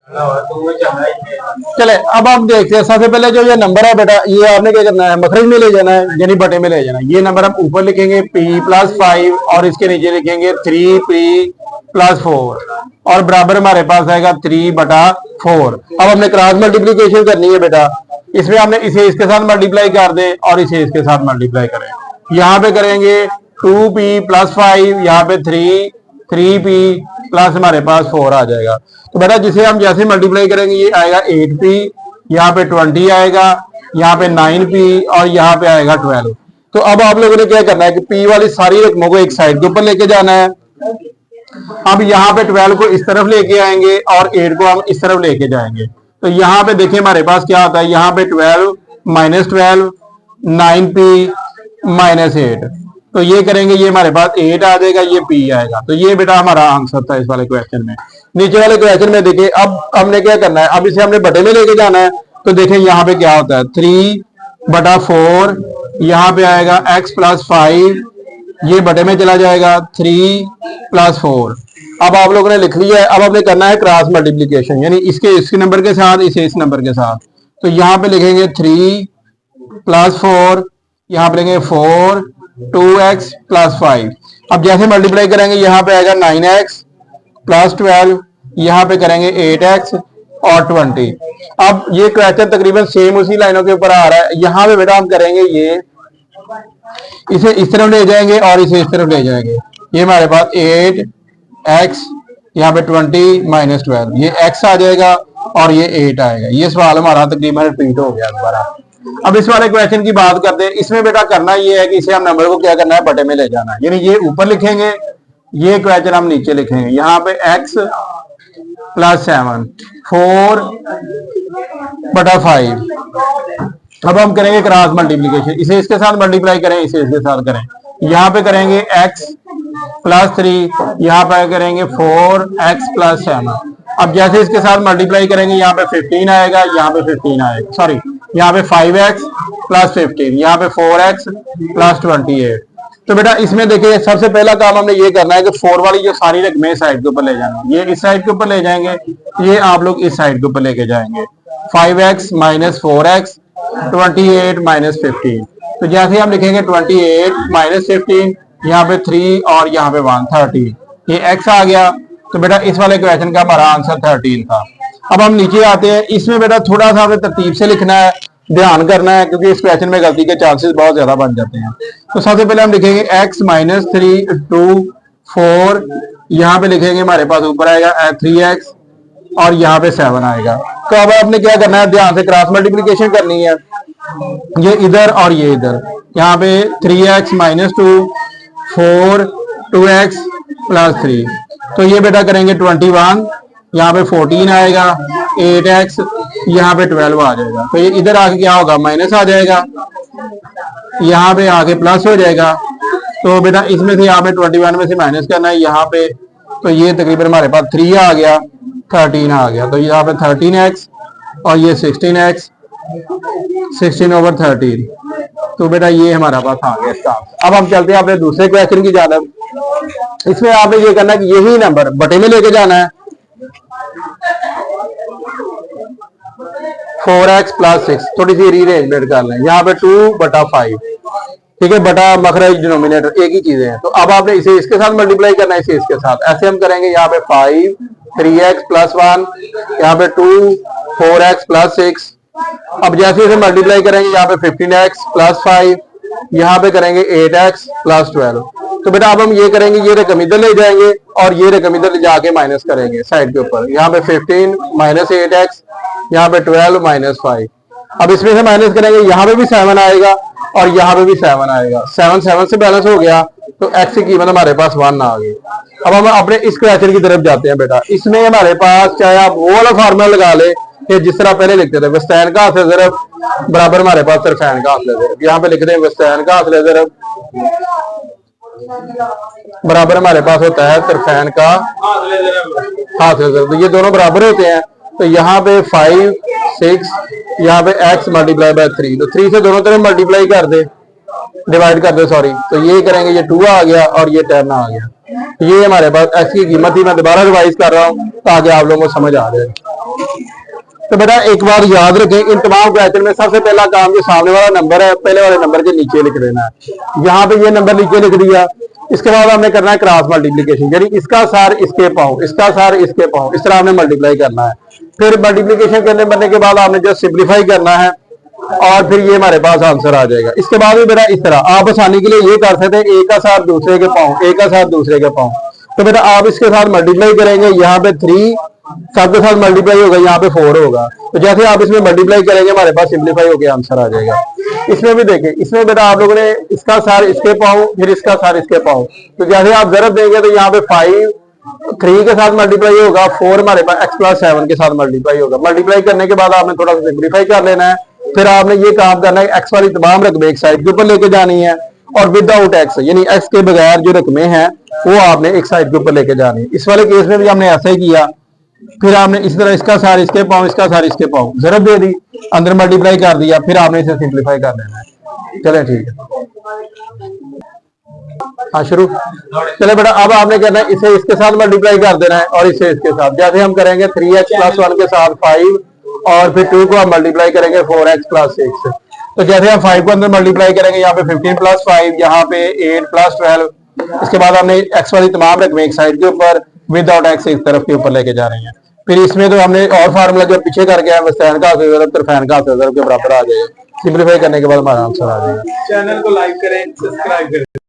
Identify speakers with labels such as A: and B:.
A: चले अब आप देखते हैं। सबसे पहले जो ये नंबर है बेटा, ये आपने क्या करना है, मखरज में ले जाना है, यानी बटे में ले जाना है। ये नंबर हम ऊपर लिखेंगे p+5 और इसके नीचे लिखेंगे 3p+4 और बराबर हमारे पास आएगा 3/4। अब हमने क्रॉस मल्टीप्लीकेशन करनी है बेटा। इसमें हमने इसे इसके साथ मल्टीप्लाई कर दे और इसे इसके साथ मल्टीप्लाई करें। यहाँ पे करेंगे 2p+5, यहाँ पे 3p प्लस हमारे पास 4 आ जाएगा। तो बेटा जिसे हम जैसे मल्टीप्लाई करेंगे ये आएगा 8p, यहाँ पे 20 आएगा, यहाँ पे 9p और यहाँ पे आएगा 12। तो अब आप लोगों ने क्या करना है कि p वाली सारी रकमों को एक साइड के ऊपर लेके जाना है। अब यहाँ पे 12 को इस तरफ लेके आएंगे और 8 को हम इस तरफ लेके जाएंगे। तो यहाँ पे देखिए हमारे पास क्या होता है, यहाँ पे 12 - 12 9p -8। तो ये करेंगे, ये हमारे पास 8 आ जाएगा, ये p आएगा। तो ये बेटा हमारा आंसर था इस वाले क्वेश्चन में। नीचे वाले क्वेश्चन में देखिए, अब हमने क्या करना है, अब इसे हमने बटे में लेके जाना है। तो देखें यहाँ पे क्या होता है, 3/4, यहाँ पे आएगा x+5, ये बटे में चला जाएगा 3+4। अब आप लोगों ने लिख लिया है। अब हमने करना है क्रॉस मल्टीप्लीकेशन, यानी इसके नंबर के साथ इसे इस नंबर के साथ। तो यहाँ पे लिखेंगे 3+4, यहाँ पे लिखेंगे 4 2x+5। अब जैसे मल्टीप्लाई करेंगे यहाँ पे आएगा 9x + 12, यहाँ पे करेंगे 8x और 20। अब ये क्वेश्चन तकरीबन सेम उसी लाइनों के ऊपर आ रहा है। यहाँ पे बेटा हम करेंगे ये, इसे इस तरफ ले जाएंगे और इसे इस तरफ ले जाएंगे। ये हमारे पास 8x, यहाँ पे 20 - 12, ये x आ जाएगा और ये 8 आएगा। ये सवाल हमारा तकरीबन रिपीट हो गया दोबारा। अब इस वाले क्वेश्चन की बात करते हैं। इसमें बेटा करना ये है कि इसे हम नंबर को क्या करना है, बटे में ले जाना है। यानी ये ऊपर लिखेंगे, ये क्वेश्चन हम नीचे लिखेंगे। यहाँ पे x + 7 4/5। अब हम करेंगे क्रॉस मल्टीप्लीकेशन, इसे इसके साथ मल्टीप्लाई करें, इसे इसके साथ करें। यहाँ पे करेंगे x + 3, यहाँ पे करेंगे 4x + 7। अब जैसे इसके साथ मल्टीप्लाई करेंगे, यहाँ पे 15 आएगा, यहाँ पे 15 आएगा, सॉरी यहाँ पे 5x + 15, यहाँ पे 4x + 28। तो बेटा इसमें देखिए सबसे पहला काम हमने ये करना है कि 4 वाली जो सारी रकमें साइड के ऊपर ले जाना है। ये इस साइड के ऊपर ले जाएंगे, ये आप लोग इस साइड के ऊपर लेके जाएंगे। 5x - 4x 28 - 15। तो जैसे हम लिखेंगे 28 - 15, यहाँ पे 3 और यहाँ पे 1 13, ये x आ गया। तो बेटा इस वाले क्वेश्चन का हमारा आंसर 13 था। अब हम नीचे आते हैं। इसमें बेटा थोड़ा सा हमें तरतीब से लिखना है, ध्यान करना है, क्योंकि इस क्वेश्चन में गलती के चांसेस बहुत ज्यादा बन जाते हैं। तो सबसे पहले हम लिखेंगे x - 3 2 4, यहाँ पे लिखेंगे हमारे पास ऊपर आएगा 3x और यहाँ पे 7 आएगा। तो अब आपने क्या करना है, ध्यान से क्रॉस मल्टीप्लीकेशन करनी है। ये इधर और ये इधर, यहाँ पे 3x - 2 4 2x + 3। तो ये बेटा करेंगे 21, यहाँ पे 14 आएगा, 8x, यहाँ पे 12 आ जाएगा। तो ये इधर आके क्या होगा, माइनस आ जाएगा, यहाँ पे आके प्लस हो जाएगा। तो बेटा इसमें से यहाँ पे 21 में से माइनस करना है यहाँ पे। तो ये तकरीबन हमारे पास 3 आ गया, 13 आ गया। तो यहाँ पे 13x और ये 16x, 16/13। तो बेटा ये हमारा पास आ गया इसका। अब हम चलते हैं अपने दूसरे क्वेश्चन की जानब। इसमें आपने ये करना है कि यही नंबर बटे में लेके जाना है। 4x + 6, थोड़ी सी रीअरेंजमेंट कर लें। यहाँ पे 2/5, ठीक है, बटा मखरज डिनोमिनेटर एक ही चीजें हैं। तो अब आपने इसे इसके साथ मल्टीप्लाई करना है, इसे इसके साथ। ऐसे हम करेंगे, यहाँ पे 5 3x + 1, यहाँ पे 2 4x + 6। अब जैसे इसे मल्टीप्लाई करेंगे, यहाँ पे 15x + 5, यहाँ पे करेंगे 8x + 12। तो बेटा अब हम ये करेंगे, ये रकम इधर ले जाएंगे और ये रकम इधर ले जाके माइनस करेंगे साइड के ऊपर। यहाँ पे 15 - 8x, यहाँ पे 12 - 5। अब इसमें से माइनस करेंगे, यहाँ पे भी 7 आएगा और यहाँ पे भी 7 आएगा। 7 7 से बैलेंस हो गया, तो x की कीमत हमारे पास 1 आ गई। अब हम अपने इस क्वेश्चन की तरफ जाते हैं। बेटा इसमें हमारे पास, चाहे आप वो वाला फार्मूला लगा ले कि जिस तरह पहले लिखते थे, वस्तैन का हासिल ज़रब बराबर हमारे पास तरफैन का हासिल ज़रब। यहाँ पे लिखते हैं वस्तैन का हासिल ज़रब बराबर हमारे पास होता है तरफैन का हासिल ज़रब। तो ये दोनों बराबर होते हैं। तो यहाँ पे 5 6, यहाँ पे x × 3। तो 3 से दोनों तरफ मल्टीप्लाई कर दे, डिवाइड कर दे, सॉरी। तो ये करेंगे, ये 2 आ गया और ये 10 आ गया। ये हमारे पास x की कीमत थी। मैं दोबारा रिवाइज कर रहा हूँ ताकि आप लोगों को समझ आ जाए। तो बेटा एक बार याद रखें, इन तमाम क्वेश्चन में सबसे पहला काम जो सामने वाला नंबर है, पहले वाले नंबर के नीचे लिख देना है। यहाँ पे ये नंबर नीचे लिख दिया। इसके बाद हमने करना है क्रॉस मल्टीप्लीकेशन, यानी इसका सार इसके पाओ, इसका सार इसके पाओ, इस तरह हमने मल्टीप्लाई करना है। फिर मल्टीप्लीकेशन करने के बाद आपने जो सिंप्लीफाई करना है और फिर ये हमारे पास आंसर आ जाएगा। इसके बाद भी बेटा इस तरह आप आसानी के लिए ये कर सकते हैं, एक का साथ दूसरे के पाओ, एक का साथ दूसरे के पाओ। तो बेटा आप इसके साथ मल्टीप्लाई करेंगे, यहाँ पे 3 सबके साथ मल्टीप्लाई होगा, यहाँ पे 4 होगा। तो जैसे आप इसमें मल्टीप्लाई करेंगे हमारे पास सिंप्लीफाई होकर आंसर आ जाएगा। इसमें भी देखें, इसमें बेटा आप लोगों ने इसका सार इसके पाओ, फिर इसका सार इसके पाओ। तो जैसे आप जरूरत देंगे तो यहाँ पे 5 3 के साथ मल्टीप्लाई होगा, 4 हमारे पास x+7 के साथ मल्टीप्लाई होगा। मल्टीप्लाई करने के बाद आपने थोड़ा सा सिंप्लीफाई कर लेना है। फिर आपने ये काम करना है, एक्स वाली तमाम रकमें एक साइड के ऊपर लेके जानी है और विदाउट एक्स, यानी एक्स के बगैर जो रकमें हैं वो आपने एक साइड के ऊपर लेके जानी है। इस वाले केस में भी हमने ऐसा ही किया। फिर आपने इस तरह इसका सार इसके पाओ, इसका सार इसके पाओ, जरूरत दे दी, अंदर मल्टीप्लाई कर दिया, फिर आपने इसे सिंप्लीफाई कर लेना है। चले ठीक है, हाँ शुरू। चले बेटा अब आपने करना है इसे इसके साथ मल्टीप्लाई कर देना है और इसे इसके साथ। जैसे हम करेंगे 3x+1 के साथ 5 और फिर 2 को हम मल्टीप्लाई करेंगे 4x+6। तो जैसे हम 5 को अंदर मल्टीप्लाई करेंगे, यहाँ पे 15+5, यहाँ पे 8+12। इसके बाद हमने एक्स वाली तमाम रकमें एक साइड के ऊपर विदाउट एक्स एक तरफ के ऊपर लेके जा रहे हैं। फिर इसमें तो हमने और फार्मूला जो पीछे करके आए फैन का फैन का के बराबर आ जाएगा। सिंप्लीफाई करने के बाद हमारा आंसर आ जाएगा।
B: चैनल को लाइक करें, सब्सक्राइब करें।